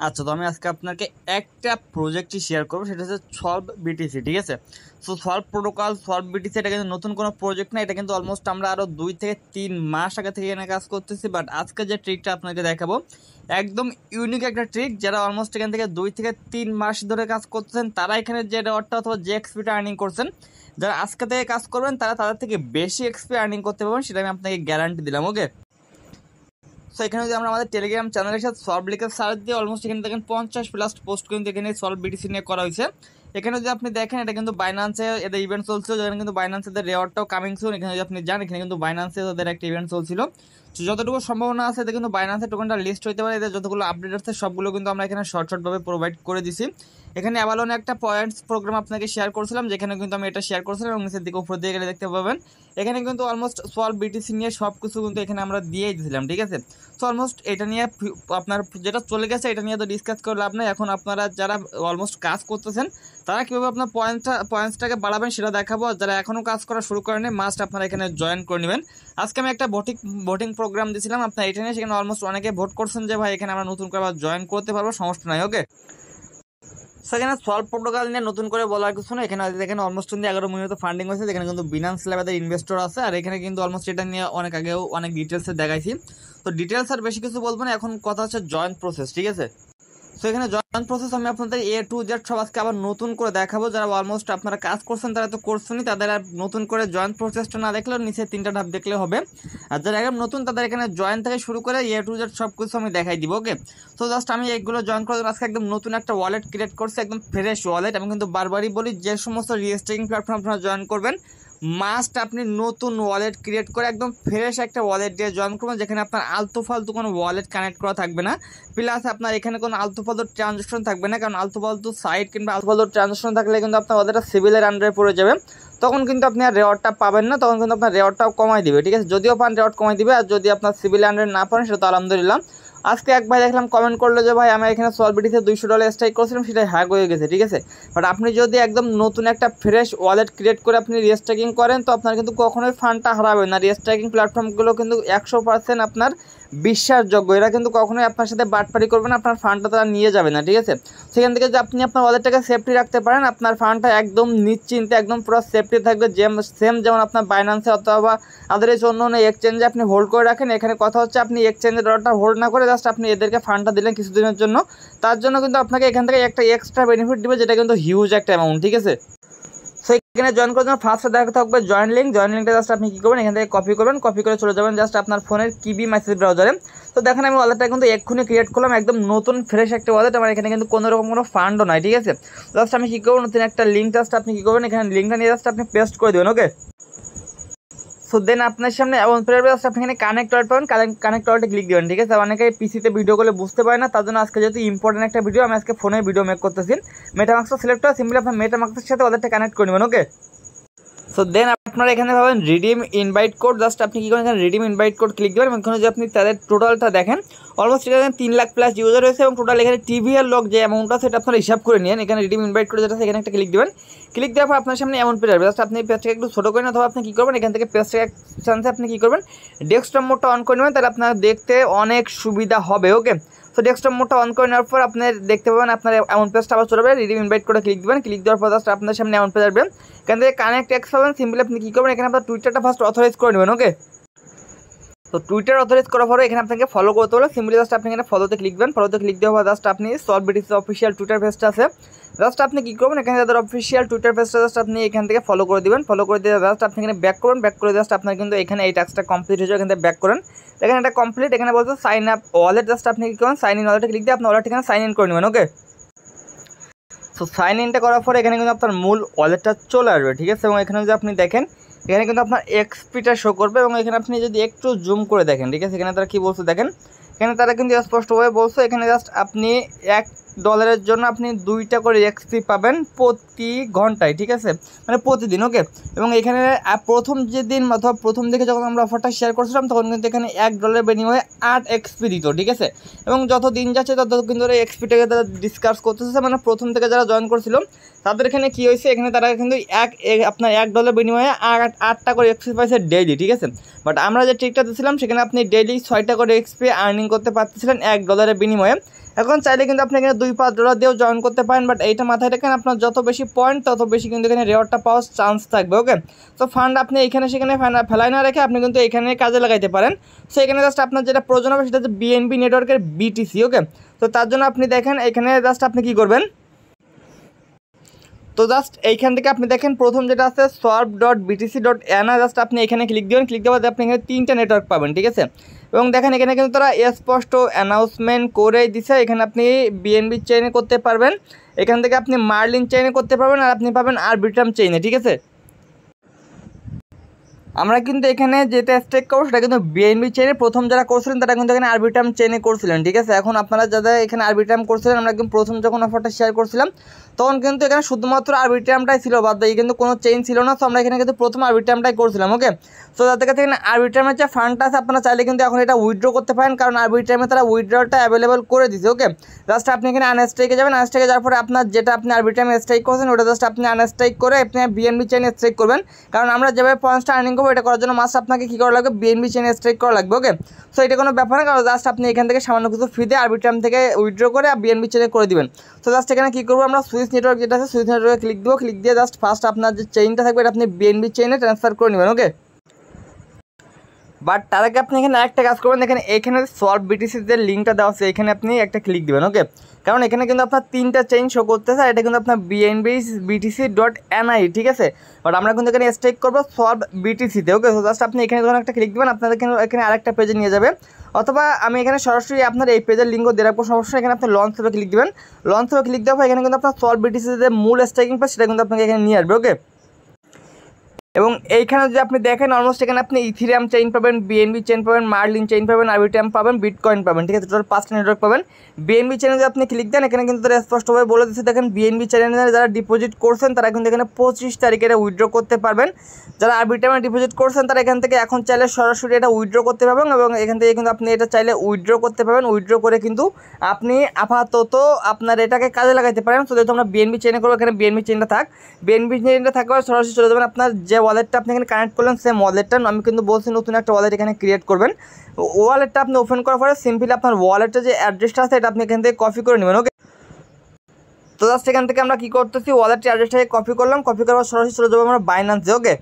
আচ্ছা, তো আমি আজকে আপনাকে একটা প্রজেক্টই শেয়ার করবো, সেটা হচ্ছে সলভ বিটিসি। ঠিক আছে, so solve protocol, solve BTC এটা কিন্তু নতুন কোনো প্রজেক্ট না, এটা কিন্তু অলমোস্ট আমরা আরও 2 থেকে 3 মাস আগে থেকে এখানে কাজ করতেছি। বাট আজকে যে ট্রিকটা আপনাকে দেখাবো একদম ইউনিক একটা ট্রিক, যারা অলমোস্ট এখান থেকে 2 থেকে 3 মাস ধরে কাজ করতেছেন তারা এখানে যে রেওয়ার্ডটা অথবা যে এক্সপিটা আর্নিং করছেন, যারা আজকে থেকে কাজ করবেন তারা তাদের থেকে বেশি এক্সপি আর্নিং করতে পারবেন, সেটা আমি আপনাকে গ্যারান্টি দিলাম। ওকে, সো এখানে যদি আমরা আমাদের টেলিগ্রাম চ্যানেলের সাথে সলভ লিখে সার্চ দিয়ে অলমোস্ট এখানে দেখেন 50+ পোস্ট কিন্তু এখানে সলভ বিটিসি নিয়ে করা হয়েছে। এখানে যদি আপনি দেখেন এটা কিন্তু বাইন্যান্সে এদের ইভেন্ট চলছিল, যেখানে কিন্তু বাইন্যান্সে এদের রেওয়ার্ডটাও কামিং সুন। এখানে যদি আপনি যান, এখানে কিন্তু বাইন্যান্সে ওদের একটা ইভেন্ট চলছিল। তো যতটুকু সম্ভাবনা আছে এতে কিন্তু বাইন্যান্সের টোকেনটা লিস্ট হতে পারে, এদের যতগুলো আপডেট আছে সবগুলো কিন্তু আমরা এখানে শর্টভাবে প্রোভাইড করে দিছি। এখানে অ্যাভালনে একটা পয়েন্টস প্রোগ্রাম আপনাকে শেয়ার করছিলাম, যেখানে কিন্তু আমি এটা শেয়ার করছিলাম এবং নিচের দিকে উপর দিয়ে গেলে দেখতে পাবেন এখানে কিন্তু অলমোস্ট সলভ বিটিসি নিয়ে সব কিছু কিন্তু এখানে আমরা দিয়েই দিয়েছিলাম। ঠিক আছে, সো অলমোস্ট এটা নিয়ে আপনার যেটা চলে গেছে এটা নিয়ে তো ডিসকাস করে লাভ নেই। এখন আপনারা যারা অলমোস্ট কাজ করতেছেন তারা কীভাবে আপনার পয়েন্টসটাকে বাড়াবেন সেটা দেখাবো। আর যারা এখনও কাজ করা শুরু করেনি মাস্ট আপনারা এখানে জয়েন করে নেবেন। আজকে আমি একটা ভোটিং প্রোগ্রাম দিয়েছিলাম আপনার এটা নিয়ে, সেখানে অলমোস্ট অনেকে ভোট করছেন যে ভাই এখানে আমরা নতুন করে আবার জয়েন করতে পারবো, সমস্যা নাই। ওকে, সেখানে সলভ প্রোটোকল নিয়ে নতুন করে বলার কিছু না। এখানে দেখেন অলমোস্ট কিন্তু 11 মিলিয়ন ফান্ডিং হয়েছে, যেখানে কিন্তু বিনান্স ল্যাবের ইনভেস্টর আছে। আর এখানে কিন্তু অলমোস্ট এটা নিয়ে অনেক আগেও অনেক ডিটেলসে দেখাইছি, তো ডিটেলস আর বেশি কিছু বলবো না। এখন কথা হচ্ছে জয়েন্ট প্রসেস। ঠিক আছে, তো এখানে জয়েন্ট প্রসেস আমি আপনাদের A to Z সব আজকে আবার নতুন করে দেখাবো। যারা অলমোস্ট আপনারা কাজ করছেন তারা তো করছেনই, তাদের আর নতুন করে জয়েন্ট প্রসেসটা না দেখলেও নিচে 3টা ধাপ দেখলে হবে। আর যারা একদম নতুন তাদের এখানে জয়েন থেকে শুরু করে A to Z সব কিছু আমি দেখাই দিব। ওকে, তো জাস্ট আমি এগুলো জয়েন করার জন্য আজকে একদম নতুন একটা ওয়ালেট ক্রিয়েট করছি, একদম ফ্রেশ ওয়ালেট। আমি কিন্তু বারবারই বলি যে সমস্ত রিস্টেকিং প্ল্যাটফর্ম আপনারা জয়েন করবেন মাস্ট আপনি নতুন ওয়ালেট ক্রিয়েট করে একদম ফ্রেশ একটা ওয়ালেট দিয়ে জয়েন করবেন, যেখানে আপনার আলতু ফালতু কোনো ওয়ালেট কানেক্ট করা থাকবে না। প্লাস আপনার এখানে কোনো আলতু ফালতু ট্রানজাকশন থাকবে না, কারণ আলতু ফালতু সাইট কিংবা আলতু ফালতু ট্রানজাকশন থাকলে কিন্তু আপনার ওদেরটা সিভিলের আন্ডারে পড়ে যাবে, তখন কিন্তু আপনি আর রেওয়ার্ডটা পাবেন না, তখন কিন্তু আপনার রেওয়ার্ডটাও কমাই দিবে। ঠিক আছে, যদিও পান রেওয়ার্ড কমাই দিবে, আর যদি আপনার সিভিলের আন্ডারে না পান সেটা তো আলহামদুলিল্লাহ। আজকে এক ভাই দেখলাম কমেন্ট করলো যে ভাই আমি এখানে সলবিটিতে $200 স্ট্রাইক করছিলাম, সেটা হ্যাক হয়ে গেছে। ঠিক আছে, বাট আপনি যদি একদম নতুন একটা ফ্রেশ ওয়ালেট ক্রিয়েট করে আপনি রিস্ট্রাকিং করেন তো আপনার কিন্তু কখনোই ফান্ডটা হারাবেন না। রিস্ট্রাকিং প্ল্যাটফর্মগুলো কিন্তু 100% আপনার বিশ্বাসযোগ্য, এরা কিন্তু কখনোই আপনার সাথে বাটপারি করবে না, আপনার ফান্ডটা তারা নিয়ে যাবে না। ঠিক আছে, সেখান থেকে যে আপনি আপনার ওয়ালেটটাকে সেফটি রাখতে পারেন, আপনার ফান্ডটা একদম নিশ্চিন্তে একদম পুরো সেফটি থাকবে, সেম যেমন আপনার বাইন্যান্সে অথবা আদারওয়াইজ অন্য অন্য এক্সচেঞ্জে আপনি হোল্ড করে রাখেন। এখানে কথা হচ্ছে আপনি এক্সচেঞ্জের ডলারটা হোল্ড না করে জাস্ট আপনি এদেরকে ফান্ডটা দিলেন কিছুদিনের জন্য, তার জন্য কিন্তু আপনাকে এখান থেকে একটা এক্সট্রা বেনিফিট দিবে, যেটা কিন্তু হিউজ একটা অ্যামাউন্ট। ঠিক আছে, সো এখানে জয়েন করার জন্য ফার্স্টে দেখা থাকবে জয়েন লিঙ্কটা জাস্ট আপনি কী করবেন, এখান থেকে কপি করবেন, কপি করে চলে যাবেন জাস্ট আপনার ফোনের কিবি মেসেজ ব্রাউজারে। তো দেখেন আমি ওয়ালেটটা কিন্তু এক্ষুনি ক্রিয়েট করলাম, একদম নতুন ফ্রেশ একটা ওয়ালেট, আমার এখানে কিন্তু কোনো রকম কোনো ফান্ডও নাই। ঠিক আছে, জাস্ট আমি কী করবো, নতুন একটা লিঙ্ক জাস্ট আপনি কী করবেন, এখানে লিঙ্কটা নিয়ে জাস্ট আপনি পেস্ট করে দেবেন। ওকে, সো দেন আপনার সামনে এমন প্লেয়ার জাস্ট আপনি এখানে কানেক্ট ওয়ালেট পাবেন, কানেক্ট ওয়ালেটে ক্লিক দেবেন। ঠিক আছে, অনেকে পিসিতে ভিডিও করলে বুঝতে পারে না, তার জন্য আজকে যেহেতু ইম্পর্টেন্ট একটা ভিডিও আমি আজকে ফোনে ভিডিও মেক করতেছি। মেটামাক্সটা সিলেক্ট করে সিম্পলি আপনার মেটামাক্সের সাথে ওয়ালেটটা কানেক্ট করে নেবেন। ওকে, সো দেন আপনারা এখানে পাবেন রিডিম ইনভাইট কোড, জাস্ট আপনি কী করেন এখানে রিডিম ইনভাইট কোড ক্লিক দেবেন। এখানে যদি আপনি তাদের টোটালটা দেখেন অলমোস্ট এখানে 3 লাখ প্লাস ইউজার রয়েছে এবং টোটাল এখানে টিভিআর লক যে অ্যামাউন্টটা সেটা আপনারা হিসাব করে নিন। এখানে রিডিম ইনভাইট কোড যেটা এখানে একটা ক্লিক দেবেন, ক্লিক দেওয়ার পর আপনার সামনে এমন পেজ আসবে, জাস্ট আপনি পেজটাকে একটু ছোটো করেন অথবা আপনি কী করবেন এখান থেকে পেজটাকে চান্সে আপনি কী করবেন ডেস্কটপ মোডটা অন করে নেবেন, তাহলে আপনার দেখতে অনেক সুবিধা হবে। ওকে, তো ডেস্কটপ মোডটা অন করে নেওয়ার পর আপনি দেখতে পাবেন আপনার এমন পেজটা আবার চলে যাবে, রিডিম ইনভাইট করে ক্লিক দেবেন, ক্লিক দেওয়ার পর জাস্ট আপনার সামনে এমন পেজ আসবে। এখান থেকে কানেক্ট এক্স পাবেন, সিম্পলি আপনি কী করবেন এখানে আপনার টুইটারটা ফার্স্ট অথরাইজ করে নেবেন। ওকে, তো টুইটার অথরাইজ করার পরে এখানে আপনাকে ফলো করতে হলে সিম্পলি জাস্ট আপনি এখানে ফলোতে ক্লিক দেবেন, ফলোতে ক্লিক দেওয়ার পর জাস্ট আপনি সলভ বিটিসি অফিসিয়াল টুইটার পেজটা আছে, জাস্ট আপনি কী করবেন এখানে যাদের অফিসিয়াল টুইটার পেজটা জাস্ট আপনি এখান থেকে ফলো করে দিবেন, ফলো করে দিয়ে জাস্ট আপনি এখানে ব্যাক করবেন, ব্যাক করে জাস্ট আপনার কিন্তু এখানে এই টাস্কটা কমপ্লিট হয়ে যাবে। এখান থেকে ব্যাক করেন, এখানে এটা কমপ্লিট, এখানে বলতে সাইন আপ ওয়ালেট, জাস্ট আপনি কী করেন সাইন ইন ওয়ালেটে ক্লিক দিয়ে আপনার ওয়ালেট এখানে সাইন ইন করে নেবেন। ওকে, সো সাইন ইনটা করার পরে এখানে কিন্তু আপনার মূল ওয়ালেটটা চলে আসবে। ঠিক আছে, এবং এখানে যদি আপনি দেখেন এখানে কিন্তু আপনার এক্সপিটা শো করবে, এবং এখানে আপনি যদি একটু জুম করে দেখেন, ঠিক আছে, এখানে তারা কী বলছে দেখেন, এখানে তারা কিন্তু স্পষ্টভাবে বলছে এখানে জাস্ট আপনি $1 জন্য আপনি 2টা করে এক্সপি পাবেন প্রতি ঘন্টায়। ঠিক আছে, মানে প্রতিদিন। ওকে, এবং এখানে প্রথম যেদিন অথবা প্রথম দিকে যখন আমরা অফারটা শেয়ার করছিলাম তখন কিন্তু এখানে $1 বিনিময়ে 8 এক্সপি দিত। ঠিক আছে, এবং যত দিন যাচ্ছে তত কিন্তু এক্সপিটাকে তারা ডিসকাস করতেছে, মানে প্রথম থেকে যারা জয়েন করছিল তাদের এখানে কী হয়েছে, এখানে তারা কিন্তু আপনার $1 বিনিময়ে 8টা করে এক্সপি পাইছে ডেইলি। ঠিক আছে, বাট আমরা যে ট্রিকটা দিয়েছিলাম সেখানে আপনি ডেইলি 6টা করে এক্সপি আর্নিং করতে পারতেছিলেন $1 বিনিময়ে, এখন চাইলে কিন্তু আপনি এখানে $2-5 দিয়েও জয়েন করতে পারেন, বাট এইটা মাথায় রাখেন আপনার যত বেশি পয়েন্ট তত বেশি কিন্তু এখানে রেওয়ার্ডটা পাওয়ার চান্স থাকবে। ওকে, তো ফান্ড আপনি এখানে সেখানে ফেলাই না রেখে আপনি কিন্তু এখানে কাজে লাগাইতে পারেন। সো এখানে জাস্ট আপনার যেটা প্রয়োজন হবে সেটা হচ্ছে বিএনবি নেটওয়ার্কের বিটিসি। ওকে, তো তার জন্য আপনি দেখেন এখানে জাস্ট আপনি কী করবেন, তো জাস্ট এইখান থেকে আপনি দেখেন প্রথম যেটা আছে swap.btc.ana, জাস্ট আপনি এখানে ক্লিক দেবেন। ক্লিক দেওয়ার আপনি এখানে 3টা নেটওয়ার্ক পাবেন, ঠিক আছে। এবং দেখেন এখানে কিন্তু তারা স্পষ্ট অ্যানাউন্সমেন্ট করে দিছে, এখানে আপনি বিএনবি চেইনে করতে পারবেন, এখান থেকে আপনি মার্লিন চেইনে করতে পারবেন, আর আপনি পাবেন আরবিট্রাম চেইনে, ঠিক আছে। আমরা কিন্তু এখানে যেটা স্টেক করবো সেটা কিন্তু বিএনবি চেইনে প্রথম যারা করছিলেন তারা কিন্তু এখানে আরবিট্রাম চেইনে করছিলেন, ঠিক আছে। এখন আপনারা যারা এখানে আরবিট্রাম করছিলেন, আমরা কিন্তু প্রথম যখন অফারটা শেয়ার করছিলাম তখন কিন্তু এখানে শুধুমাত্র আরবিট্রামটাই ছিল, বাদ বাকি কিন্তু কোনো চেইন ছিল না। তো আমরা এখানে কিন্তু প্রথম আরবিট্রামটাই করছিলাম। ওকে, তো যাদের কাছে এখানে আরবিট্রামের যে ফান্ডটা আছে আপনারা চাইলে কিন্তু এখন এটা উইথড্র করতে পারেন, কারণ আরবিট্রামে তারা উইথড্রটা অ্যাভেলেবল করে দিছে। ওকে, জাস্ট আপনি এখানে আনস্ট্রাইকে যাবেন, আনস্ট্রাইকে যাওয়ার পরে আপনার যেটা আপনি আরবিট্রামে স্ট্রাইক করছেন ওটা জাস্ট আপনি আনস্ট্রাইক করে আপনি বিএনবি চেইনে স্ট্রাইক করবেন, কারণ আমরা যেভাবে পয়েন্টসটা আর্নিং করবো এটা করার জন্য মাস্ট আপনাকে কী করা লাগবে, বিএনবি চেইনে স্ট্রাইক করা লাগবে। ওকে, সো এটা কোনো ব্যাপার না, কারণ জাস্ট আপনি এখান থেকে সামান্য কিছু ফ্রি দিয়ে আরবিট্রাম থেকে উইথড্র করে বিএনবি চেইনে করে দিবেন। তো জাস্ট এখানে কী করবো, আমরা সুইচ নেটওয়ার্ক যেটা আছে সুইচ নেটওয়ার্কে ক্লিক দেবো, ক্লিক দিয়ে জাস্ট ফার্স্ট আপনার যে চেইনটা থাকবে এটা আপনি বিএনবি চেইনে ট্রান্সফার করে নেবেন। ওকে, বাট তার আগে আপনি এখানে একটা কাজ করবেন, দেখেন এখানে সলভ বিটিসির যে লিঙ্কটা দেওয়া আছে এখানে আপনি একটা ক্লিক দেবেন। ওকে, কারণ এখানে কিন্তু আপনার 3টা চেইন শো করতেছে, এটা কিন্তু আপনার BNB-BTC.NI, ঠিক আছে। বাট আমরা কিন্তু এখানে স্টেক করবো সলভ বিটিসিতে। ওকে, তো জাস্ট আপনি এখানে যখন একটা ক্লিক দেবেন আপনাদের এখানে আরেকটা পেজে নিয়ে যাবে, অথবা আমি এখানে সরাসরি আপনার এই পেজের লিঙ্কও দিয়ে রাখবো, সমস্যা। এখানে আপনি লঞ্চ হবে ক্লিক দেবেন, লঞ্চ হবে ক্লিক দেওয়ার পর এখানে কিন্তু আপনার সলভ বিটিসির যে মূল স্টেকিং পেজ সেটা কিন্তু আপনাকে এখানে নিয়ে আসবে। ওকে, এবং এইখানে যদি আপনি দেখেন অলমোস্ট এখানে আপনি ইথিরিয়াম চেইন পাবেন, বিএনবি চেইন পাবেন, মার্লিন চেইন পাবেন, আরবিট্রাম পাবেন, বিটকয়েন পাবেন, ঠিক আছে। টোটাল 5টা নেটওয়ার্ক পাবেন। বিএনবি চেইনে যদি আপনি ক্লিক দেন এখানে কিন্তু তারা স্পষ্টভাবে বলে দিচ্ছে, দেখেন বিএনবি চেইনে যারা ডিপোজিট করছেন তারা কিন্তু এখানে 25 তারিখে এটা উইথড্র করতে পারবেন। যারা আরবিট্রামে ডিপোজিট করছেন তারা এখান থেকে এখন চাইলে সরাসরি এটা উইথড্র করতে পারবেন, এবং এখান থেকে কিন্তু আপনি এটা চাইলে উইথড্র করতে পারবেন। উইথড্র করে কিন্তু আপনি আপাতত আপনার এটাকে কাজে লাগাইতে পারেন। তো যেহেতু আমরা বিএনবি চেইনে করবো, এখানে বিএনবি চেইনটা থাক, বিএনবি চেইনটা থাকবে, সরাসরি চলে যাবেন আপনার যে ওয়ালেটটা আপনি এখানে কানেক্ট করলেন সেম ওয়ালেটটা, আমি কিন্তু বলছি নতুন একটা ওয়ালেট এখানে ক্রিয়েট করবেন। ওয়ালেটটা আপনি ওপেন করার পরে সিম্পলি আপনার ওয়ালেটের যে অ্যাড্রেসটা আছে এটা আপনি এখান থেকে কপি করে নেবেন। ওকে, তো জাস্ট এখান থেকে আমরা কী করতেছি, ওয়ালেটের অ্যাড্রেসটাকে কপি করলাম, কপি করার সরাসরি চলে যাবো আমরা বাইন্যান্সে। ওকে,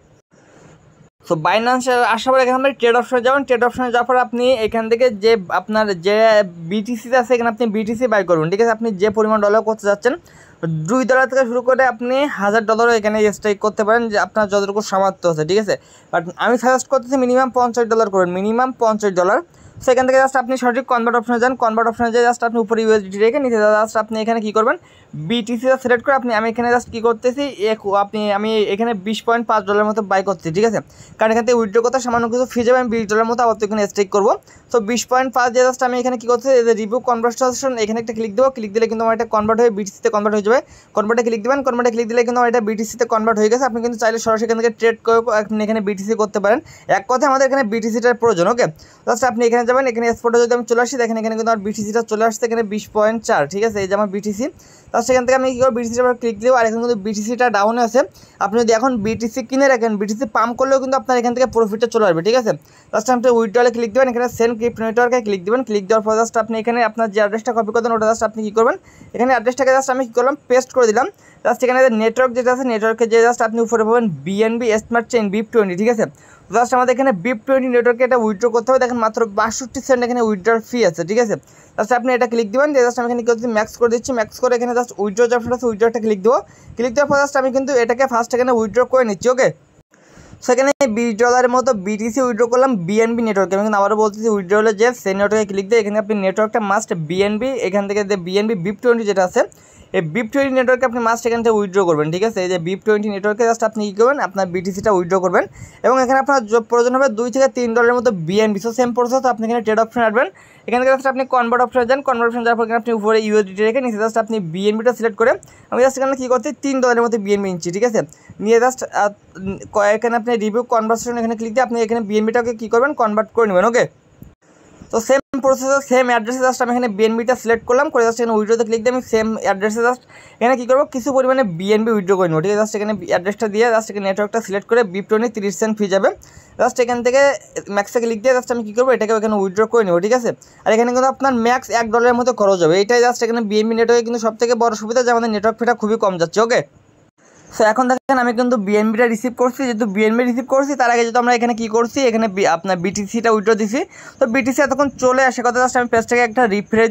সো বাইন্যান্সে আসার পরে এখানে আপনি ট্রেড অপশনে যাবেন, ট্রেড অপশনে যাওয়ার পরে আপনি এখান থেকে যে আপনার যে বিটিসি আছে এখানে আপনি বিটিসি বাই করবেন, ঠিক আছে। আপনি যে পরিমাণ ডলার করতে যাচ্ছেন $2 থেকে শুরু করে আপনি $1000 এখানে স্ট্রাইক করতে পারেন, যে আপনার যতটুকু সামর্থ্য আছে, ঠিক আছে। বাট আমি সাজেস্ট করতেছি মিনিমাম $50 করবেন, মিনিমাম $50। সেখান থেকে জাস্ট আপনি সঠিক কনভার্ট অপশনে যান, কনভার্ট অপশনে যে জাস্ট আপনি উপরে ইউএসডিটি রেখে নিচে জাস্ট আপনি এখানে কী করবেন, বিটিসিটা সিলেক্ট করে আমি এখানে জাস্ট কী করতেছি, আমি এখানে $20.5 মতো বাই করতেছি, ঠিক আছে। কারণ এখান থেকে উইথড্র করতে সামান্য কিছু ফি যাবে, আমি $20 মতো আবার এখানে স্টেক করবো। তো 20.5 দিয়ে জাস্ট আমি এখানে কী করতেছি, রিভিউ কনভার্সেশন এখানে একটা ক্লিক দেবো, ক্লিক দিলে কিন্তু আমার এটা কনভার্ট হয়ে বিটিসিতে কনভার্ট হয়ে যাবে। কনভার্টে ক্লিক দেবেন, কনভার্টে ক্লিক দিলে কিন্তু আমার এটা বিটিসিতে কনভার্ট হয়ে গেছে। আপনি কিন্তু চাইলে সরাসরি এখান থেকে ট্রেড করে আপনি এখানে বিটিসি করতে পারেন। এক কথায় আমাদের এখানে বিটিসিটার প্রয়োজন। ওকে, জাস্ট আপনি এখানে যাবেন, এখানে এক্সপোর্টে যদি আমি চলে আসি দেখেন এখানে কিন্তু আমার বিটিসিটা চলে আসছে এখানে 20.4, ঠিক আছে। এই যে আমার বিটিসি, তার সেখান থেকে আমি কী করবো, বিটিসির উপর ক্লিক দেবো, আর এখন কিন্তু বিটিসিটা ডাউনে আছে। আপনি যদি এখন বিটিসি কিনে রাখেন, বিটিসি পাম্প করলেও কিন্তু আপনার এখান থেকে প্রফিটটা চলে আসবে, ঠিক আছে। জাস্ট আপনি উইথড্রলে ক্লিক দেবেন, এখানে সেন্ড ক্রিপ্টো নেটওয়ার্কে ক্লিক দেবেন, ক্লিক দেওয়ার পর জাস্ট আপনি এখানে আপনার যে অ্যাড্রেসটা কপি করবেন ওটা জাস্ট আপনি কী করবেন, এখানে অ্যাড্রেসটাকে জাস্ট আমি কী করলাম, পেস্ট করে দিলাম। জাস্ট এখানে নেটওয়ার্ক যেটা আছে নেটওয়ার্কে যে জাস্ট আপনি উপরে পাবেন বিএনবি স্মার্ট চেইন BIP20, ঠিক আছে। জাস্ট আমাদের এখানে BIP20 নেটওয়ার্কে এটা উইথড্র করতে হবে, দেখেন মাত্র 62 সেন্ট এখানে উইথড্রর ফি আছে, ঠিক আছে। জাস্ট আপনি এটা ক্লিক দেবেন, জাস্ট আমি এখানে করছি ম্যাক্স করে দিচ্ছি, ম্যাক্স করে এখানে জাস্ট উইথড্র যে অপশন আছে উইথড্রটা ক্লিক দেবো, ক্লিক দেওয়ার পর জাস্ট আমি কিন্তু এটাকে ফার্স্ট এখানে উইথড্র করে নিচ্ছি। ওকে, সেখানে $20 মতো বিটিসি উইথড্র করলাম বিএনবি নেটওয়ার্কে। আমি কিন্তু আবারও বলতেছি উইথড্রলে যে সেই নেটওয়ার্কে ক্লিক দিয়ে এখানে আপনি নেটওয়ার্কটা মাস্ট বিএনবি, এখান থেকে যে বিএনবি BIP20 যেটা আছে এই BIP20 নেটওয়ার্কে আপনি মাস্ট এখান থেকে উইথড্র করবেন, ঠিক আছে। এই যে BIP20 নেটওয়ার্কে জাস্ট আপনি কী করবেন, আপনার বিটিসিটা উইথড্র করবেন, এবং এখানে আপনার প্রয়োজন হবে $2 থেকে $3 মতো বিএনবি। সো সেম প্রসেস, আপনি এখানে ট্রেড অপশন আসবেন, এখানে জাস্ট আপনি কনভার্ট অপশনে যান, কনভার্ট অপশন যাওয়ার পর এখানে আপনি উপরে ইউএসডিটি রেখে নিচে জাস্ট আপনি বিএনবিটা সিলেক্ট করে আমি জাস্ট এখানে কী করছি $3 মতো বিএনবি নিচ্ছি, ঠিক আছে। নিয়ে জাস্ট এখানে আপনি রিভিউ কনভার্সেশন এখানে ক্লিক দিয়ে আপনি এখানে বিএনবিটাকে কী করবেন, কনভার্ট করে নেবেন। ওকে, তো সেম প্রসেসে সেম অ্যাড্রেসে জাস্ট আমি এখানে বিএনবিটা সিলেক্ট করলাম, করে জাস্ট এখানে উইথড্রতে ক্লিক দিয়ে আমি সেম অ্যাড্রেসে জাস্ট এখানে কী করবো কিছু পরিমাণে বিএনবি উইথড্র করে নেবো, ঠিক আছে। জাস্ট এখানে অ্যাড্রেসটা দিয়ে জাস্ট এখানে নেটওয়ার্কটা সিলেক্ট করে বিপ20 30 সেন্ট ফি যাবে, জাস্ট এখান থেকে ম্যাক্সে ক্লিক দিয়ে জাস্ট আমি কী করবো এটাকে এখানে উইথড্র করে নেবো, ঠিক আছে। আর এখানে কিন্তু আপনার ম্যাক্স $1 মতো খরচ হবে, এইটাই জাস্ট এখানে বিএনবি নেটওয়ার্কে কিন্তু সবথেকে বড় সুবিধা যে আমাদের নেটওয়ার্ক ফিটা খুবই কম যাচ্ছে, ওকে। সো এখন দেখেন আমি কিন্তু বিএনবিটা রিসিভ করছি, যেহেতু বিএনবি রিসিভ করছি তার আগে যেহেতু আমরা এখানে কী করছি এখানে আপনার বিটিসিটা উইথড্র দিছি, তো বিটিসি এতক্ষণ চলে আসে কথা জাস্ট আমি পেজটাকে একটা রিফ্রেশ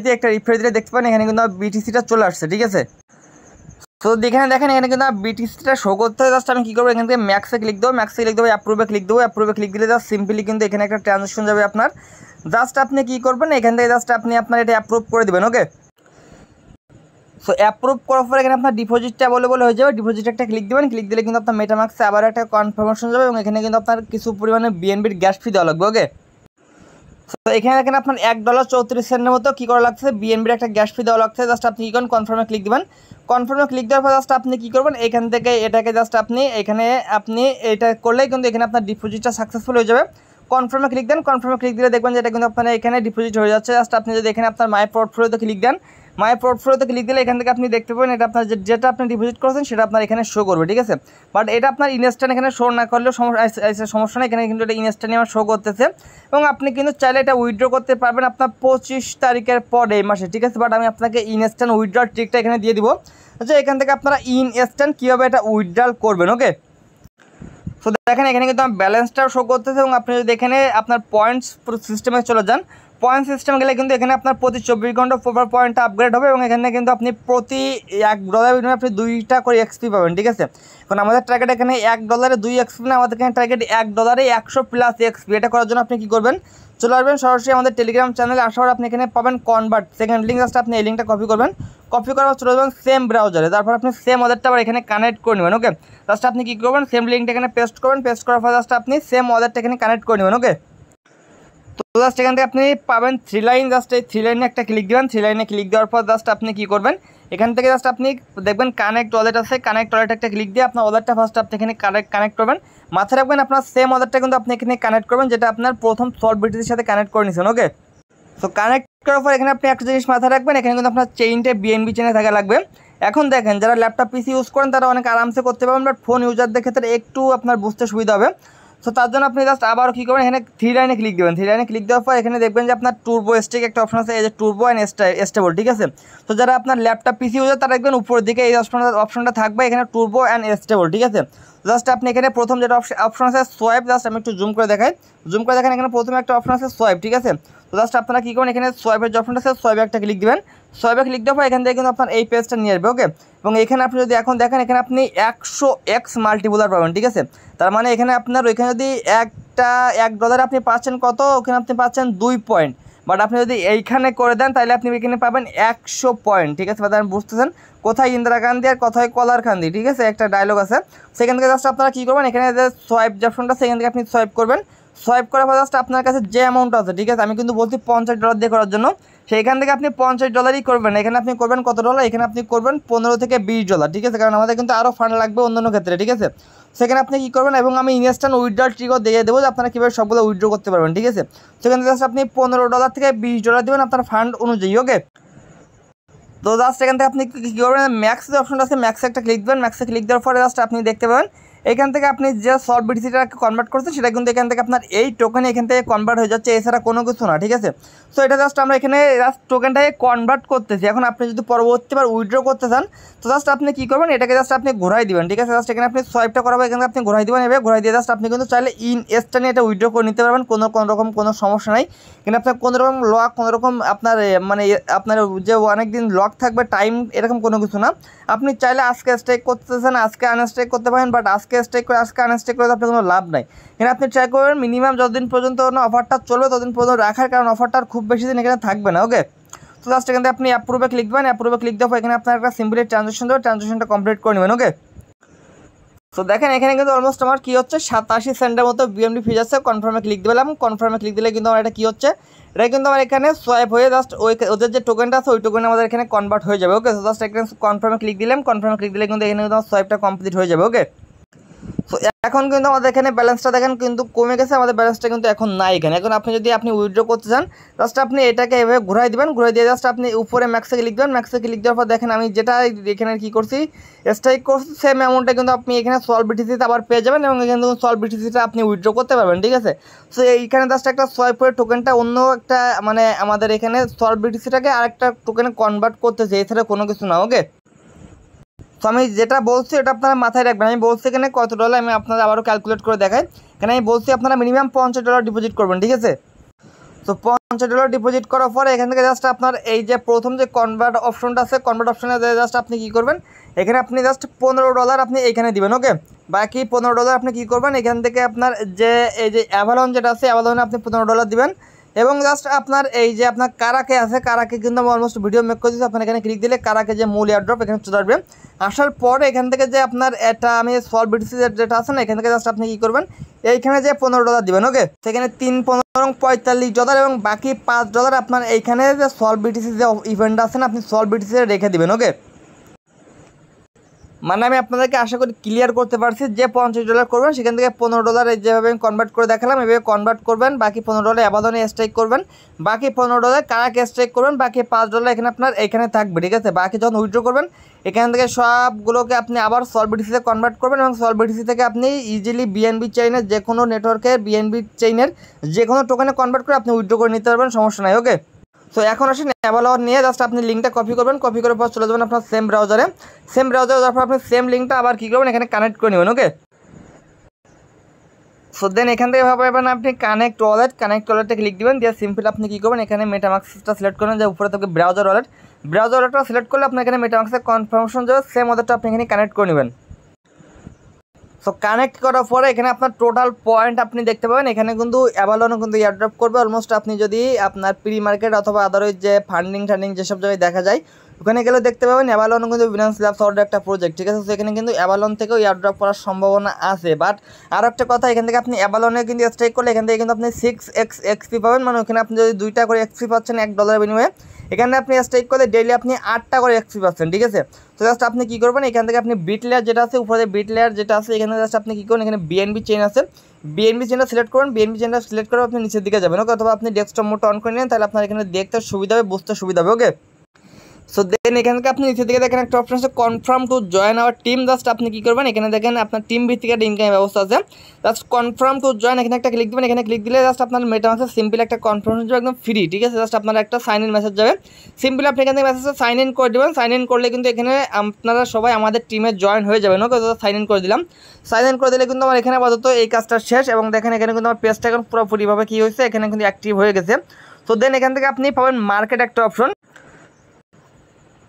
দিলে দেখতে পান এখানে কিন্তু বিটিসিটা চলে আসছে, ঠিক আছে। তো এখানে দেখেন এখানে কিন্তু বিটিসিটা শো করতে হয়, জাস্ট আমি কী করবো এখান থেকে ম্যাক্সে ক্লিক দেবো, অ্যাপ্রুভে ক্লিক দিলে জাস্ট সিম্পলি কিন্তু এখানে একটা ট্রানজাকশন যাবে আপনার, জাস্ট আপনি কী করবেন এখান থেকে জাস্ট আপনি আপনার এটা অ্যাপ্রুভ করে দেবেন, ওকে। সো অ্যাপ্রুভ করার পরে এখানে আপনার ডিপোজিটটা অ্যাভেলেবল হয়ে যাবে, ডিপোজিট একটা ক্লিক দেবেন, ক্লিক দিলে কিন্তু আপনার মেটামাক্সে আবার একটা কনফার্মেশন যাবে এবং এখানে কিন্তু আপনার কিছু পরিমাণে বিএনবির গ্যাস ফি দেওয়া লাগবে, ওকে। তো এখানে দেখেন আপনার $1.34 মতো কী করা লাগছে, বিএনবির একটা গ্যাস ফি দেওয়া লাগছে, জাস্ট আপনি কী করেন কনফার্মে ক্লিক দেবেন, কনফার্মে ক্লিক দেওয়ার পর জাস্ট আপনি কী করবেন এখান থেকে এটাকে জাস্ট আপনি এটা করলেই কিন্তু এখানে আপনার ডিপোজিটটা সাকসেসফুল হয়ে যাবে। কনফার্মে ক্লিক দেন, কনফার্মে ক্লিক দিলে দেখবেন যে এটা কিন্তু আপনার এখানে ডিপোজিট হয়ে যাচ্ছে, জাস্ট আপনি যদি এখানে আপনার মাই পোর্টফোলিওতে ক্লিক দেন, মাই পোর্টফোলিওতে ক্লিক দিলে এখান থেকে আপনি দেখতে পাবেন এটা আপনার যেটা আপনি ডিপোজিট করেছেন সেটা আপনার এখানে শো করবে, ঠিক আছে। বাট এটা আপনার ইনস্ট্যান্ট এখানে শো না করলেও সমস্যা নেই, এখানে কিন্তু এটা ইনস্ট্যান্টই আমার শো করতেছে এবং আপনি কিন্তু চাইলে এটা উইথড্র করতে পারবেন আপনার 25 তারিখের পরে এই মাসে, ঠিক আছে। বাট আমি আপনাকে ইনস্ট্যান্ট উইথড্রল ট্রিকটা এখানে দিয়ে দিব, আচ্ছা এখান থেকে আপনারা ইনস্ট্যান্ট কীভাবে এটা উইথড্রল করবেন, ওকে। সো দেখেন এখানে কিন্তু আমার ব্যালেন্সটাও শো করতেছে এবং আপনি যদি এখানে আপনার পয়েন্টস সিস্টেমে চলে যান, পয়েন্ট সিস্টেম গেলে কিন্তু এখানে আপনার প্রতি 24 ঘন্টা পর পয়েন্টটা আপগ্রেড হবে এবং এখানে কিন্তু আপনি প্রতি $1 বিনিময়ে আপনি 2টা করে এক্সপি পাবেন, ঠিক আছে। এখন আমাদের টার্গেট এখানে $1 2 এক্সপি না, আমাদের এখানে টার্গেট $1 100+ এক্সপি। এটা করার জন্য আপনি কী করবেন চলে আসবেন সরাসরি আমাদের টেলিগ্রাম চ্যানেলে, আসার আপনি এখানে পাবেন কনভার্ট সেকেন্ড লিঙ্ক, জাস্ট আপনি এই লিঙ্কটা কপি করবেন, কপি করার চলে যাবেন সেম ব্রাউজারে, তারপর আপনি সেম ওয়ালেটটা আবার এখানে কানেক্ট করে নেবেন, ওকে। জাস্ট আপনি কী করবেন সেম লিঙ্কটা এখানে পেস্ট করবেন, পেস্ট করার পর জাস্ট আপনি সেম ওয়ালেটটা এখানে কানেক্ট করে নেবেন, ওকে। তো জাস্ট এখান থেকে আপনি পাবেন 3 লাইন, জাস্ট এই 3 লাইনে একটা ক্লিক দেবেন, 3 লাইনে ক্লিক দেওয়ার পর জাস্ট আপনি কী করবেন এখান থেকে জাস্ট আপনি দেখবেন কানেক্ট ওয়ালেট আছে, কানেক্ট ওয়ালেট একটা ক্লিক দিয়ে আপনার ওয়ালেটটা ফার্স্ট আপনি এখানে কানেক্ট করবেন, মাথায় রাখবেন আপনার সেম ওয়ালেটটা কিন্তু আপনি এখানে কানেক্ট করবেন যেটা আপনার প্রথম সলভ বিটিসির সাথে কানেক্ট করে নিয়েছেন, ওকে। তো কানেক্ট করার পর এখানে আপনি একটা জিনিস মাথায় রাখবেন, এখানে কিন্তু আপনার চেইনটা বিএনবি চেনে থাকা লাগবে। এখন দেখেন যারা ল্যাপটপ পিসি ইউজ করেন তারা অনেক আরামসে করতে পারবেন, বাট ফোন ইউজারদের ক্ষেত্রে একটু আপনার বুঝতে সুবিধা হবে। সো তার জন্য আপনি জাস্ট আবার কী করবেন এখানে 3 লাইনে ক্লিক দেবেন, 3 লাইনে ক্লিক দেওয়ার পর এখানে দেখবেন যে আপনার টুরবো স্টিক একটা অপশন আছে, এই যে টুরবো অ্যান্ড স্টেবল, ঠিক আছে। তো যারা আপনার ল্যাপটপ পিসি ইউজার তারা দেখবেন উপরের দিকে এই অপশনটা থাকবে এখানে টুরবো অ্যান্ড স্টেবল, ঠিক আছে। জাস্ট আপনি এখানে প্রথম যেটা অপশন আছে সোয়াইপ, জাস্ট আমি একটু জুম করে দেখাই, জুম করে দেখেন এখানে প্রথমে একটা অপশন আছে সোয়াইপ, ঠিক আছে। তো জাস্ট আপনারা কী করবেন এখানে সোয়াইপের যে অপশনটা আছে সোয়াইপে একটা ক্লিক দেবেন, সোয়াইপে ক্লিক দেওয়ার পর এখান থেকে কিন্তু আপনার এই পেজটা নিয়ে আসবে, ওকে। এবং এখানে আপনি যদি এখন দেখেন এখানে আপনি 100x মাল্টিপুলার পাবেন, ঠিক আছে। তার মানে এখানে আপনার ওইখানে যদি $1 আপনি পাচ্ছেন কত, ওখানে আপনি পাচ্ছেন 2 পয়েন্ট, বাট আপনি যদি এইখানে করে দেন তাহলে আপনি এখানে পাবেন 100 পয়েন্ট, ঠিক আছে। আপনি বুঝতেছেন কোথায় ইন্দিরা গান্ধী আর কোথায় কলার কান্দি, ঠিক আছে, একটা ডায়লগ আছে। সেখান থেকে জাস্ট আপনারা কী করবেন এখানে যে সোয়াইপ যে অপশনটা সেখান থেকে আপনি সোয়াইপ করবেন, সোয়াইপ করার পর জাস্ট আপনার কাছে যে অ্যামাউন্ট আছে, ঠিক আছে, আমি কিন্তু বলছি $50 দিয়ে করার জন্য, সেইখান থেকে আপনি $50 করবেন, এখানে আপনি করবেন কত ডলার, এখানে আপনি করবেন $15 থেকে $20, ঠিক আছে, কারণ আমাদের কিন্তু আরও ফান্ড লাগবে অন্যান্য ক্ষেত্রে, ঠিক আছে। সেখানে আপনি কী করবেন এবং আমি ইনস্ট্যান্ট উইথড্রল ট্রিকও দিয়ে দেবো যে আপনারা কীভাবে সবগুলো উইথড্র করতে পারবেন, ঠিক আছে। সেখানে জাস্ট আপনি $15 থেকে $20 দেবেন আপনার ফান্ড অনুযায়ী, ওকে। তো জাস্ট এখান থেকে আপনি কী করবেন ম্যাক্স যে অপশনটা আছে ম্যাক্সে একটা ক্লিক দেবেন, ম্যাক্সে ক্লিক দেওয়ার পরে জাস্ট আপনি দেখতে পাবেন এখান থেকে আপনি যে সলভ বিটিসিটাকে কনভার্ট করছেন সেটা কিন্তু এখান থেকে আপনার এই টোকেন এখান থেকে কনভার্ট হয়ে যাচ্ছে, এছাড়া কোনো কিছু না, ঠিক আছে। সো এটা জাস্ট আমরা এখানে জাস্ট টোকেনটাকে কনভার্ট করতেছি। এখন আপনি যদি পরবর্তীবার উইথড্র করতে চান তো জাস্ট আপনি কী করবেন এটাকে জাস্ট আপনি ঘোরাই দিবেন, ঠিক আছে। জাস্ট এখানে আপনি সোয়াইপটা করাবেন, এখানে আপনি ঘোরাই দিবেন, এভাবে ঘোরাই দিয়ে জাস্ট আপনি কিন্তু চাইলে ইনস্ট্যান্টলি এটা উইথড্র করে নিতে পারবেন, কোনো রকম কোনো সমস্যা নাই। কিন্তু আপনার কোনো রকম লক কোনো রকম আপনার মানে আপনার যে অনেক দিন লক থাকবে টাইম এরকম কোনো কিছু না। আপনি চাইলে আজকে স্টেক করতেছেন আজকে আনস্টেক করতে পারেন, বাট আজকে স্টেক করে আজকে আনস্টেক করে আপনার কোনো লাভ নাই। এখানে আপনি ট্রাই করবেন মিনিমাম যতদিন পর্যন্ত অফারটা চলবে ততদিন পর্যন্ত রাখার, কারণ অফারটা খুব বেশি দিন এখানে থাকবে না, ওকে। তো জাস্ট এখান থেকে আপনি অ্যাপ্রুভে ক্লিক দেবেন, অ্যাপ্রুভে ক্লিক দেওয়ার পর এখানে আপনার একটা সিম্পলি ট্রানজাকশন দেবে, ট্রানজাকশনটা কমপ্লিট করে নেবেন, ওকে। তো দেখেন এখানে কিন্তু অলমোস্ট আমার কী হচ্ছে 87 সেন্টের মতো বিএনবি ফি যাচ্ছে। কনফার্মে ক্লিক দিলাম, কনফার্মে ক্লিক দিলে কিন্তু আমার এটা কী হচ্ছে এটা কিন্তু আমার এখানে সোয়াইপ হয়ে জাস্ট ওদের যে টোকেনটা আছে ওই টোকেন আমাদের এখানে কনভার্ট হয়ে যাবে, ওকে। তো জাস্ট এখানে কনফার্মে ক্লিক দিলাম, কনফার্মে ক্লিক দিলে কিন্তু এখানে কিন্তু সোয়াইপটা কমপ্লিট হয়ে যাবে, ওকে। তো এখন কিন্তু আমাদের এখানে ব্যালেন্সটা দেখেন কিন্তু কমে গেছে, আমাদের ব্যালেন্সটা কিন্তু এখন নাই এখানে। এখন আপনি যদি আপনি উইথড্র করতে চান জাস্ট আপনি এটাকে এভাবে ঘুরাই দিবেন, ঘুরাই দিয়ে জাস্ট আপনি উপরে ম্যাক্সে ক্লিক দেবেন, ম্যাক্সে ক্লিক দেওয়ার পর দেখেন আমি যেটা এখানে কী করছি স্ট্রাইক করছি সেম অ্যামাউন্টটা কিন্তু আপনি এখানে সলভ বিটিসিতে আবার পেয়ে যাবেন এবং এখানে কিন্তু সলভ বিটিসিটা আপনি উইথড্র করতে পারবেন, ঠিক আছে। সো এইখানে জাস্ট একটা সোয়াইপ করে টোকেনটা অন্য একটা মানে আমাদের এখানে সলভ বিটিসিটাকে আরেকটা টোকেনে কনভার্ট করতেছে, এছাড়া কোনো কিছু না। ওকে, তো আমি যেটা বলছি এটা আপনারা মাথায় রাখবেন। আমি বলছি এখানে কত ডলার, আমি আপনারা আবারও ক্যালকুলেট করে দেখাই। এখানে আমি বলছি আপনারা মিনিমাম $50 ডিপোজিট করবেন, ঠিক আছে। তো $50 ডিপোজিট করার পরে এখান থেকে জাস্ট আপনার এই যে প্রথম যে কনভার্ট অপশনটা আছে, কনভার্ট অপশনে জাস্ট আপনি কী করবেন, এখানে আপনি জাস্ট $15 আপনি এইখানে দিবেন। ওকে, বাকি $15 আপনি কী করবেন, এখান থেকে আপনার যে এই যে অ্যাভালন যেটা আছে অ্যাভালনে আপনি $15 দিবেন এবং জাস্ট আপনার এই যে আপনার কারাকে আছে, কারাকে কিন্তু আমি অলমোস্ট ভিডিও মেক করে দিচ্ছি, আপনার এখানে ক্লিক দিলে কারাকে যে মূল এয়ারড্রপ এখানে চলে আসবে। আসার পরে এখান থেকে যে আপনার এটা আমি সলভ বিটিসি যেটা আছে না, এখান থেকে জাস্ট আপনি কী করবেন, এইখানে যে $15 দিবেন। ওকে, সেখানে 3, 15, $45 এবং বাকি $5 আপনার এইখানে যে সলভ বিটিসি যে ইভেন্ট আছে না, আপনি সলভ বিটিসি রেখে দিবেন। ওকে, মানে আমি আপনাদেরকে আশা করি ক্লিয়ার করতে পারছি। যে $50 করবেন সেখান থেকে $15 যেভাবে আমি কনভার্ট করে দেখালাম এভাবে কনভার্ট করবেন, বাকি $15 অ্যামাজনে স্ট্রাইক করবেন, বাকি $15 কারাকে স্ট্রাইক করবেন, বাকি $5 এখানে আপনার এখানে থাকবে, ঠিক আছে। বাকি যখন উইথড্র করবেন এখান থেকে সবগুলোকে আপনি আবার সলভ বিটিসিতে কনভার্ট করবেন এবং সলভ বিটিসি থেকে আপনি ইজিলি বিএনবি চেইনের যে কোনো নেটওয়ার্কের বিএনবি চেইনের যে কোনো টোকেনে কনভার্ট করে আপনি উইথড্র করে নিতে পারবেন, সমস্যা নাই। ওকে, সো এখন আসেন অ্যাভালন নিয়ে জাস্ট আপনি লিঙ্কটা কপি করবেন, কপি করার পর চলে যাবেন আপনার সেম ব্রাউজারে, যাওয়ার পর আপনি সেম লিঙ্কটা আবার কী করবেন, এখানে কানেক্ট করে নেবেন। ওকে, সো দেন এখান থেকে ভাবেন আপনি কানেক্ট ওয়ালেটে ক্লিক দিবেন, দিয়ে সিম্পল আপনি কী করবেন, এখানে মেটামাক্সটা সিলেক্ট করেন, যে উপরে থাকবে ব্রাউজার ওয়ালেটটা সিলেক্ট করলে আপনার এখানে মেটামাক্সের কনফার্মেশন যাবে, সেম ওয়ালেটটা আপনি এখানে কানেক্ট করে নেবেন। সো কানেক্ট করার পরে এখানে আপনার টোটাল পয়েন্ট আপনি দেখতে পাবেন, এখানে কিন্তু অ্যাভালনও কিন্তু এয়ারড্রপ করবে অলমোস্ট। আপনি যদি আপনার প্রি মার্কেট অথবা আদারওয়াইজ যে ফান্ডিং যেসব জায়গায় দেখা যায় ওখানে গেলে দেখতে পাবেন অ্যাভালনও কিন্তু বিনান্স ল্যাবস অর্ডার একটা প্রজেক্ট, ঠিক আছে। তো এখানে কিন্তু অ্যাভালন থেকেও এয়ারড্রপ করার সম্ভাবনা আছে। বাট আর একটা কথা, এখান থেকে আপনি অ্যাভালনে কিন্তু স্ট্রাইক করলে এখান থেকে কিন্তু আপনি 6x XP পাবেন, মানে ওখানে আপনি যদি 2টা করে XP পাচ্ছেন $1 বিনিময়ে, এখানে আপনি স্ট্রাইক করলে ডেইলি আপনি 8টা করে XP পাচ্ছেন, ঠিক আছে। তো জাস্ট আপনি কী করবেন, এখান থেকে আপনি বিট লেয়ার যেটা আছে উপরে বিট লেয়ার যেটা আছে এখানে জাস্ট আপনি কী করবেন, এখানে বিএনবি চেইন আছে, বিএনবি চেইনটা সিলেক্ট করবেন, বিএনবি চেইনটা সিলেক্ট করে আপনি নিচের দিকে যাবেন। ওকে, অথবা আপনি ডেস্কটপ মোডটা অন করে নেন, তাহলে আপনার এখানে দেখতে সুবিধা হবে, বুঝতে সুবিধা হবে। ওকে, সো দেন এখান থেকে আপনি নিচের দিকে দেখেন একটা অপশন আছে confirm to join our team, just আপনি কী করবেন, এখানে দেখেন আপনার টিম ভিত্তিক একটা ইনকামের ব্যবস্থা আছে, জাস্ট কনফার্ম টু জয়েন এখানে একটা ক্লিক দেবেন। এখানে ক্লিক দিলে জাস্ট আপনার মেটামাক্সে সিম্পল একটা কনফার্মেশন যাবে একদম ফ্রি, ঠিক আছে। জাস্ট আপনার একটা সাইন ইন মেসেজ যাবে, সিম্পলি আপনি এখান থেকে মেসেজটা সাইন ইন করে দেবেন। সাইন ইন করলে কিন্তু এখানে আপনারা সবাই আমাদের টিমে জয়েন হয়ে যাবেন। ওকে, সাইন ইন করে দিলাম, সাইন ইন করে দিলে কিন্তু আমার এখানে আপাতত এই কাজটা শেষ এবং দেখেন এখানে কিন্তু আমার পেজটা এখন পুরোপুরিভাবে কী হয়েছে, এখানে কিন্তু অ্যাক্টিভ হয়ে গেছে। তো দেন এখান থেকে আপনি পাবেন মার্কেট একটা অপশন।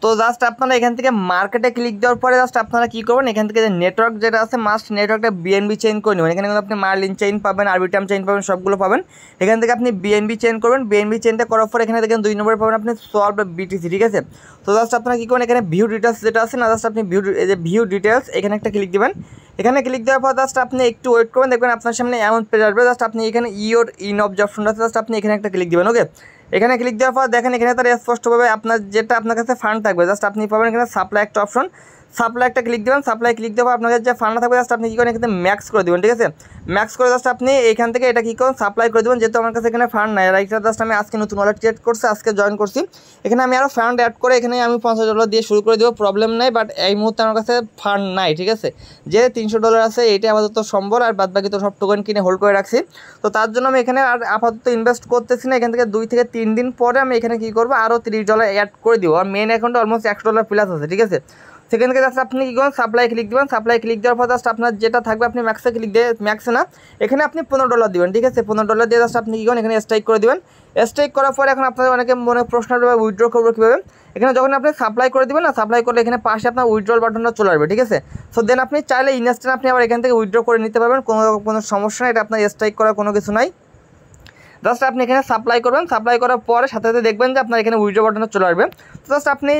তো জাস্ট আপনারা এখান থেকে মার্কেটে ক্লিক দেওয়ার পরে জাস্ট আপনারা কী করবেন, এখান থেকে যে নেটওয়ার্ক যেটা আছে মাস্ট নেটওয়ার্কটা বিএনবি চেইন করে নেবেন। এখানে কিন্তু আপনি মার্লিন চেইন পাবেন, আরবিটাম চেইন পাবেন, সবগুলো পাবেন। এখান থেকে আপনি বিএনবি চেইন করবেন, বিএনবি চেইনটা করার পর এখানে দেখেন 2 নম্বরে পাবেন আপনি সলভ বিটিসি, ঠিক আছে। তো জাস্ট আপনারা কী করবেন, এখানে ভিউ ডিটেলস যেটা আছে না, জাস্ট আপনি ভিউ ডিটেলস এখানে একটা ক্লিক দেবেন। এখানে ক্লিক দেওয়ার পর জাস্ট আপনি একটু ওয়েট করবেন, দেখবেন আপনার সামনে এমন পেজ আসবে, জাস্ট আপনি এখানে ইওর ইন অফ যে অপশনটা আছে জাস্ট আপনি এখানে একটা ক্লিক দেবেন। ওকে, এখানে ক্লিক দেওয়ার পর দেখেন এখানে তার স্পষ্টভাবে আপনার যেটা আপনার কাছে ফান্ড থাকবে জাস্ট আপনি পাবেন এখানে সাপ্লাই একটা অপশন, সাপ্লাই একটা ক্লিক দেবেন। সাপ্লাই ক্লিক দেওয়ার পর আপনার যে ফান্ড থাকবে জাস্ট আপনি কী করেন এখানে ম্যাক্স করে দেবেন, ঠিক আছে। ম্যাক্স করে জাস্ট আপনি এইখান থেকে এটা কী করেন সাপ্লাই করে দেবেন, যেহেতু আমার কাছে এখানে ফান্ড নাই, রাইটটা জাস্ট আমি আজকে নতুন ওয়ালেট ক্রিয়েট করছি, আজকে জয়েন করছি। এখানে আমি আরও ফান্ড অ্যাড করে এখানে আমি $50 দিয়ে শুরু করে দেবো, প্রবলেম নাই। বাট এই মুহূর্তে আমার কাছে ফান্ড নাই, ঠিক আছে। যে $300 আছে এইটা আপাতত সম্বল, আর বাদ বাকি তো সব টোকেন কিনে হোল্ড করে রাখছি। তো তার জন্য আমি এখানে আর আপাতত ইনভেস্ট করতেছি না। এখান থেকে 2 থেকে 3 দিন পরে আমি এখানে কী করবো আরও $30 অ্যাড করে দিব, আর মেন অ্যাকাউন্টে অলমোস্ট $100 প্লাস আছে, ঠিক আছে। সেখান থেকে জাস্ট আপনি কী করবেন সাপ্লাই ক্লিক দেবেন, সাপ্লাই ক্লিক দেওয়ার পর জাস্ট আপনার যেটা থাকবে আপনি ম্যাক্সে ক্লিক দিয়ে ম্যাক্সে না এখানে আপনি $15 দিবেন, ঠিক আছে। $15 দিয়ে জাস্ট আপনি কী করেন এখানে স্ট্রাইক করে দেবেন। স্ট্রাইক করার পরে এখন আপনাদের অনেকে মনে প্রশ্ন হবে উইথড্র করবো কীভাবে। এখানে যখন আপনি সাপ্লাই করে দেবেন না, সাপ্লাই করলে এখানে পাশে আপনার উইথড্রল বাটনটা চলে আসবে, ঠিক আছে। সো দেন আপনি চাইলে ইনস্ট্যান্ট আপনি আবার এখান থেকে উইথড্র করে নিতে পারবেন, কোনো সমস্যা নেই, এটা আপনার স্ট্রাইক করার কোনো কিছু নাই। জাস্ট আপনি এখানে সাপ্লাই করবেন, সাপ্লাই করার পরে সাথে সাথে দেখবেন যে আপনার এখানে উইথড্র বাটনে চলে আসবে। তো জাস্ট আপনি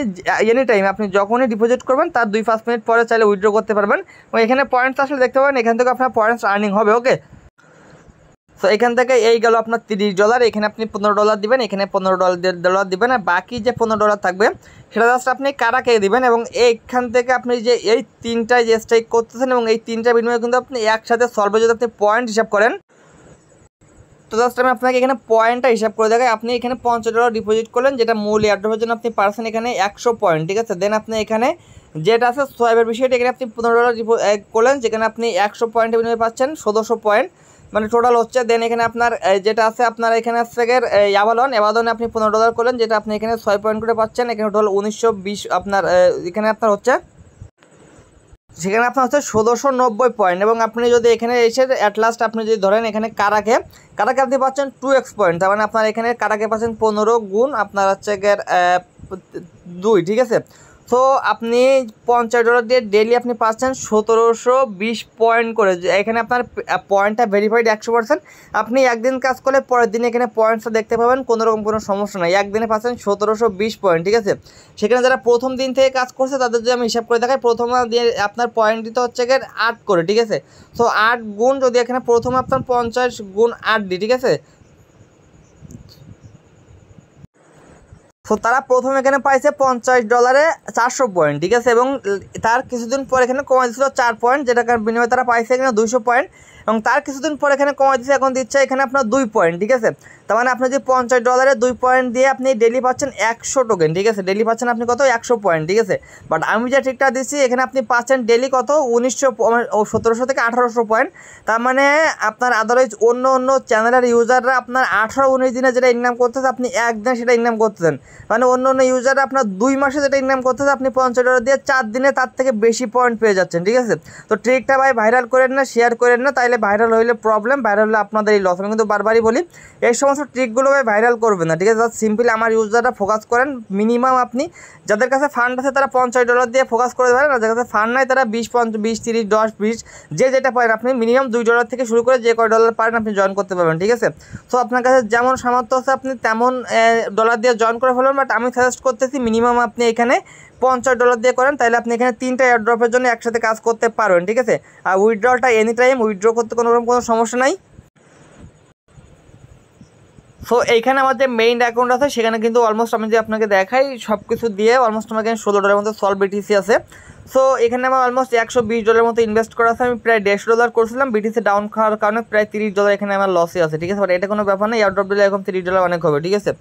এনি টাইম আপনি যখনই ডিপোজিট করবেন তার 2-5 মিনিট পরে চাইলে উইথড্র করতে পারবেন। এবং এখানে পয়েন্টস আসলে দেখতে পাবেন এখান থেকে আপনার পয়েন্টস আর্নিং হবে। ওকে, তো এখান থেকে এই গেল আপনার $30, এখানে আপনি $15 দিবেন, এখানে $15 দিবেন, আর বাকি যে $15 থাকবে সেটা জাস্ট আপনি কারাকে দিবেন। এবং এইখান থেকে আপনি যে এই তিনটায় যে স্ট্রাইক করতেছেন এবং এই তিনটা বিনিময়ে কিন্তু আপনি একসাথে সলভে যদি আপনি পয়েন্ট হিসাব করেন, তো জাস্ট আমি আপনাকে এখানে পয়েন্টটা হিসাব করে দেখাই। আপনি এখানে $50 ডিপোজিট করলেন, যেটা মূল এয়ারড্রপের জন্য আপনি পারছেন এখানে 100 পয়েন্ট, ঠিক আছে। দেন আপনি এখানে যেটা আছে সোয়াইপের বিষয়টা, এখানে আপনি $15 করলেন, যেখানে আপনি 100 পয়েন্টের বিনিময়ে পাচ্ছেন 1,400 পয়েন্ট, মানে টোটাল হচ্ছে। দেন এখানে আপনার যেটা আছে আপনার এখানে আছে অ্যাবাদনে আপনি $15 করলেন, যেটা আপনি এখানে 6 পয়েন্ট করে পাচ্ছেন, এখানে টোটাল 1920 আপনার এখানে আপনার হচ্ছে, সেখানে আপনার হচ্ছে 1,690 পয়েন্ট। এবং আপনি যদি এখানে এসে অ্যাট লাস্ট আপনি যদি ধরেন এখানে কারাকে আপনি পাচ্ছেন 2x পয়েন্ট, তার মানে আপনার এখানে কারাকে পাচ্ছেন 15 গুণ আপনার হচ্ছে 2, ঠিক আছে। সো আপনি $50 দিয়ে ডেলি আপনি পাচ্ছেন 1,720 পয়েন্ট করে। এখানে আপনার পয়েন্টটা ভেরিফাইড 100%। আপনি একদিন কাজ করলে পরের দিন এখানে পয়েন্টসটা দেখতে পাবেন, কোনোরকম কোনো সমস্যা নাই। একদিনে পাচ্ছেন 1,720 পয়েন্ট, ঠিক আছে। সেখানে যারা প্রথম দিন থেকে কাজ করছে তাদের যদি আমি হিসাব করে দেখাই, প্রথম দিয়ে আপনার পয়েন্ট দিতে হচ্ছে 8 করে, ঠিক আছে। সো 8 গুণ যদি এখানে প্রথমে আপনার 50 গুণ 8 দিই, ঠিক আছে। সো তারা প্রথমে এখানে পাইছে $50 400 পয়েন্ট, ঠিক আছে। এবং তার কিছুদিন পর এখানে কমাই দিচ্ছিল 4 পয়েন্ট, যেটার বিনিময়ে তারা পাইছে এখানে 200 পয়েন্ট। এবং তার কিছুদিন পর এখানে কমাই দিচ্ছে, এখন দিচ্ছে এখানে আপনার 2 পয়েন্ট, ঠিক আছে। তার মানে আপনি যে $50 2 পয়েন্ট দিয়ে আপনি ডেলি পাচ্ছেন 100 টোকেন, ঠিক আছে। ডেলি পাচ্ছেন আপনি কত 100 পয়েন্ট, ঠিক আছে। বাট আমি যে ঠিকটা দিচ্ছি এখানে আপনি পাচ্ছেন ডেলি কত 1700 থেকে 1800 পয়েন্ট। তার মানে আপনার আদারওয়াইজ অন্য চ্যানেলের ইউজাররা আপনার 18-19 দিনে যেটা ইনকাম করতেছে আপনি একদিনে সেটা ইনকাম করতেছেন। মানে অন্য ইউজাররা আপনার 2 মাসে যেটা ইনকাম করতেছে আপনি $50 দিয়ে 4 দিনে তার থেকে বেশি পয়েন্ট পেয়ে যাচ্ছেন, ঠিক আছে। তো ট্রিকটা ভাই ভাইরাল করেন না, শেয়ার করেন না, তাইলে ভাইরাল হইলে প্রবলেম, ভাইরাল হলে আপনাদেরই লস। আমি কিন্তু বারবারই বলি এই সমস্ত ট্রিকগুলো ভাই ভাইরাল করবেন না, ঠিক আছে। জাস্ট সিম্পলি আমার ইউজাররা ফোকাস করেন। মিনিমাম আপনি যাদের কাছে ফান্ড আছে তারা $50 দিয়ে ফোকাস করে পারেন, আর যাদের কাছে ফান্ড নাই তারা 20, 20, 30, 10, 20 যে যেটা পারেন আপনি মিনিমাম $2 থেকে শুরু করে যে কয় ডলার পারেন আপনি জয়েন করতে পারবেন, ঠিক আছে। সো আপনার কাছে যেমন সামর্থ্য আছে আপনি তেমন ডলার দিয়ে জয়েন করে ফেলবেন। বাট আমি সাজেস্ট করতেছি মিনিমাম আপনি এখানে $50 দিয়ে করেন, তাহলে আপনি এখানে 3টা এয়ারড্রপের জন্য একসাথে কাজ করতে পারবেন, ঠিক আছে। আর উইথড্রলটা এনি টাইম উইথড্র করতে কোনো সমস্যা নাই। সো এইখানে আমার যে মেইন অ্যাকাউন্ট আছে সেখানে কিন্তু অলমোস্ট আমি যে আপনাকে দেখাই সব কিছু দিয়ে অলমোস্ট আমার এখানে $16 মতো সলভ বিটিসি আছে। সো এখানে আমার অলমোস্ট $120 মতো ইনভেস্ট করা আছে। আমি প্রায় $150 করছিলাম, বিটিসি ডাউন খাওয়ার কারণে প্রায় $30 এখানে আমার লসে আছে, ঠিক আছে। বাট এটা কোনো ব্যাপার না, এয়ারড্রপ দিলে এখন $30 অনেক হবে, ঠিক আছে।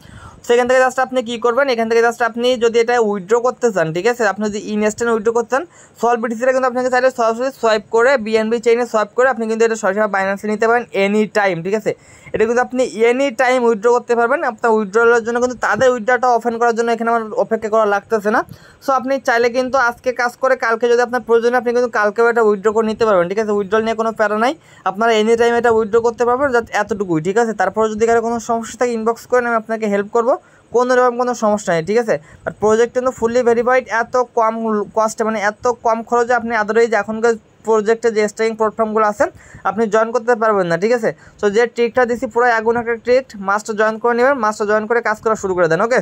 সেখান থেকে জাস্ট আপনি কী করবেন, এখান থেকে জাস্ট আপনি যদি এটা উইথড্র করতে চান, ঠিক আছে, আপনি যদি ইনস্ট্যান্ট উইথড্র করতে চান সলভ বিটিসিটা কিন্তু আপনাকে চাইলে সরাসরি সোয়াইপ করে BNB চেইনে সোয়াইপ করে আপনি কিন্তু এটা সরাসরি বাইন্যান্সে নিতে পারেন এনি টাইম, ঠিক আছে। এটা কিন্তু আপনি এনি টাইম উইথড্র করতে পারবেন। আপনার উইথড্রলের জন্য কিন্তু তাদের উইথড্রটা ওপেন করার জন্য এখানে আমার অপেক্ষা করা লাগতেছে না। সো আপনি চাইলে কিন্তু আজকে কাজ করে কালকে যদি আপনার প্রয়োজন আপনি কিন্তু কালকেও এটা উইথড্র করে নিতে পারবেন, ঠিক আছে। উইথড্রল নিয়ে কোনো প্যারা নাই, আপনারা এনি টাইম এটা উইথড্র করতে পারবেন, জাস্ট এতটুকুই, ঠিক আছে। তারপরে যদি কারো কোনো সমস্যা থাকে ইনবক্স করেন, আমি আপনাকে হেল্প করবো, কোনো রকম কোনো সমস্যা নেই, ঠিক আছে। আর প্রজেক্ট কিন্তু ফুললি ভেরিফাইড, এত কম কস্টে, মানে এত কম খরচে আপনি আদারওয়াইজ এখনকার প্রজেক্টে যে স্ট্রাইকিং প্ল্যাটফর্মগুলো আছেন আপনি জয়েন করতে পারবেন না, ঠিক আছে। সো যে ট্রিকটা দিচ্ছি পুরো আগুন একটা ট্রিক, মাস্টার জয়েন করে নেবেন, মাস্টার জয়েন করে কাজ করা শুরু করে দেন, ওকে।